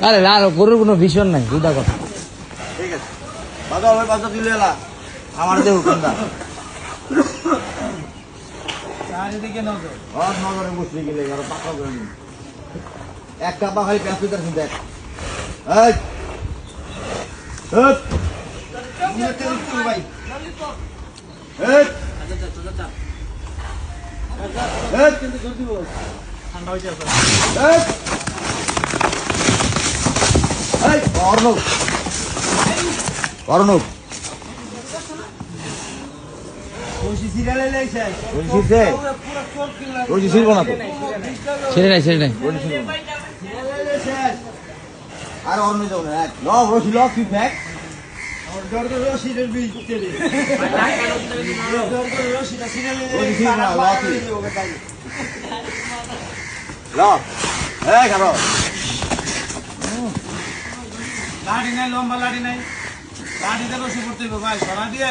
আরে লাল গরুর কোনো ভীষণ নাই দুটা কথা। ঠিক আছে বাবা ওই পাঁচটা তুলে এলা আমার দেহ কোনটা চারিদিকে নজর নজরে বসে গেলে আরো পাকা করে নিন একটা পা খালি প্যাঁচ পেতার চিন্তা ভাই ঠান্ডা হয়েছে অর্ণব অর্ণব ছেড়ে নাই ছেড়ে নাই আর অর্ণ যাও না রশি লক তুই ফ্যাক লাঠি নাই লম্বা লাঠি নাই লাঠিতে রশি করতে হবে ভাই সরা দিয়ে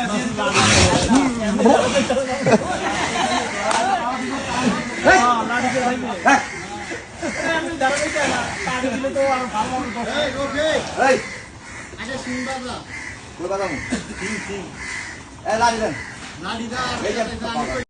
লাঠিতে ভাই